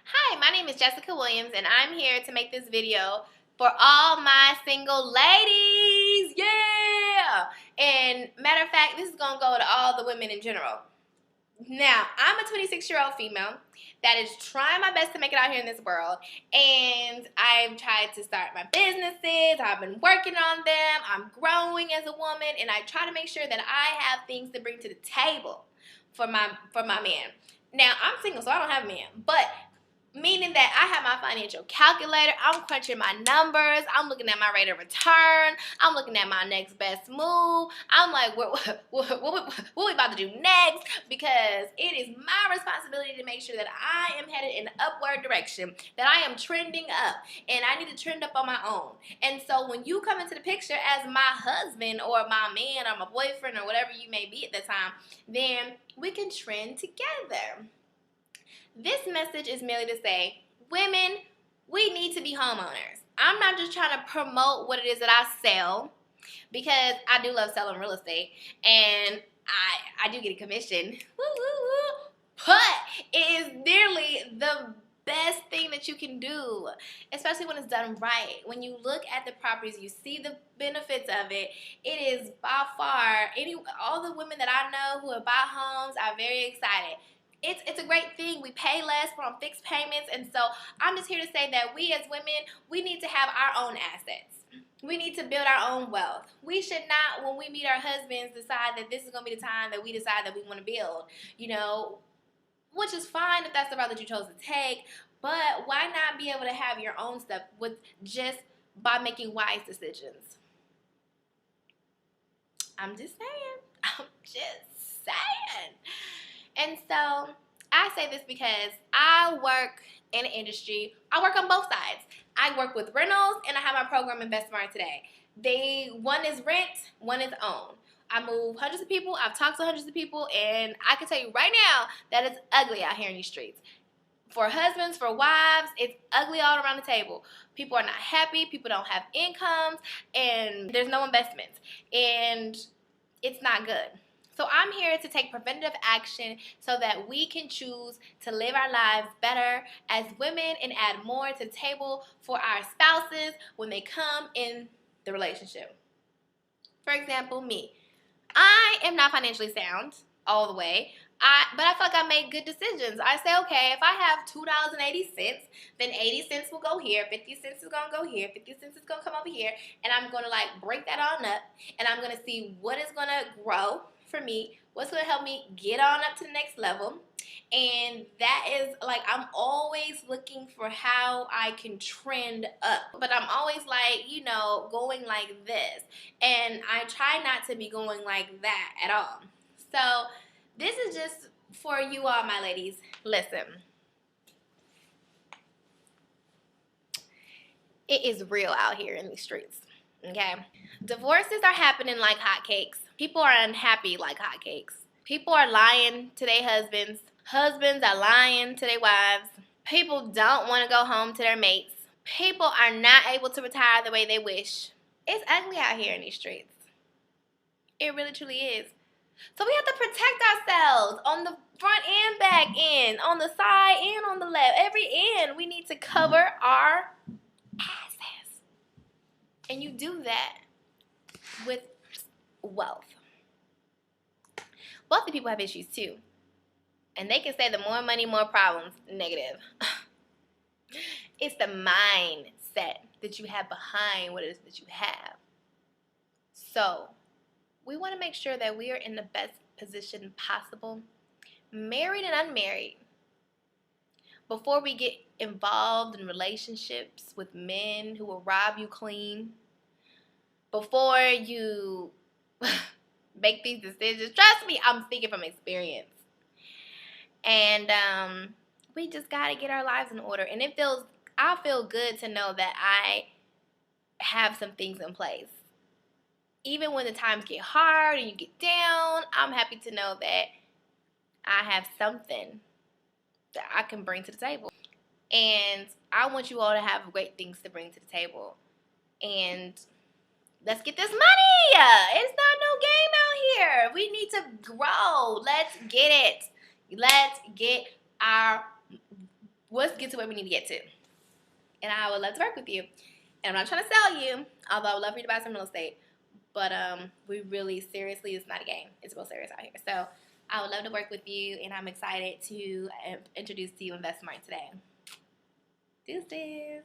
Hi, my name is Jessica Williams, and I'm here to make this video for all my single ladies. Yeah! And matter of fact, this is going to go to all the women in general. Now, I'm a 26-year-old female that is trying my best to make it out here in this world, and I've tried to start my businesses. I've been working on them. I'm growing as a woman, and I try to make sure that I have things to bring to the table for my man. Now, I'm single, so I don't have a man, but meaning that I have my financial calculator. I'm crunching my numbers. I'm looking at my rate of return. I'm looking at my next best move. I'm like, what we about to do next? Because it is my responsibility to make sure that I am headed in the upward direction, that I am trending up, and I need to trend up on my own. And so when you come into the picture as my husband or my man or my boyfriend or whatever you may be at the time, then we can trend together. This message is merely to say, women, we need to be homeowners. I'm not just trying to promote what it is that I sell, because I do love selling real estate, and I do get a commission. But it is nearly the best thing that you can do, especially when it's done right. When you look at the properties, you see the benefits of it. It is by far, all the women that I know who have bought homes are very excited. It's a great thing. We pay less, we're on fixed payments, and so I'm just here to say that we as women, we need to have our own assets. We need to build our own wealth. We should not, when we meet our husbands, decide that this is going to be the time that we decide that we want to build, which is fine if that's the route that you chose to take, but why not be able to have your own stuff with just by making wise decisions? I'm just saying. I'm just saying. And so I say this because I work in an industry. I work on both sides. I work with rentals, and I have my program Invest Smart Today. One is rent, one is own. I move hundreds of people. I've talked to hundreds of people, and I can tell you right now that it's ugly out here in these streets. For husbands, for wives, it's ugly all around the table. People are not happy. People don't have incomes, and there's no investments, and it's not good. So I'm here to take preventative action so that we can choose to live our lives better as women and add more to the table for our spouses when they come in the relationship. For example, me. I am not financially sound all the way, but I feel like I make good decisions. I say, okay, if I have $2.80, then 80 cents will go here, 50 cents is going to go here, 50 cents is going to come over here, and I'm going to break that on up, and I'm going to see what is going to grow for me, what's going to help me get on up to the next level. And that is I'm always looking for how I can trend up, but I'm always going like this, and I try not to be going like that at all. So this is just for you all, my ladies. Listen, it is real out here in these streets. Okay, divorces are happening like hotcakes. People are unhappy like hotcakes. People are lying to their husbands. Husbands are lying to their wives. People don't want to go home to their mates. People are not able to retire the way they wish. It's ugly out here in these streets. It really truly is. So we have to protect ourselves on the front and back end, on the side and on the left. Every end, we need to cover our asses. And you do that with wealth. Wealthy people have issues too. And they can say the more money, more problems. Negative. It's the mindset that you have behind what it is that you have. So we want to make sure that we are in the best position possible, married and unmarried, before we get involved in relationships with men who will rob you clean, before you make these decisions. Trust me, I'm speaking from experience. And we just got to get our lives in order. And I feel good to know that I have some things in place. Even when the times get hard and you get down, I'm happy to know that I have something that I can bring to the table. And I want you all to have great things to bring to the table. And let's get this money. It's not no game out here. We need to grow. Let's get it. Let's get our let's get to where we need to get to. And I would love to work with you. And I'm not trying to sell you, although I would love for you to buy some real estate. But we really, seriously, it's not a game. It's real serious out here. So I would love to work with you, and I'm excited to introduce to you InvestSmart today. Deuces.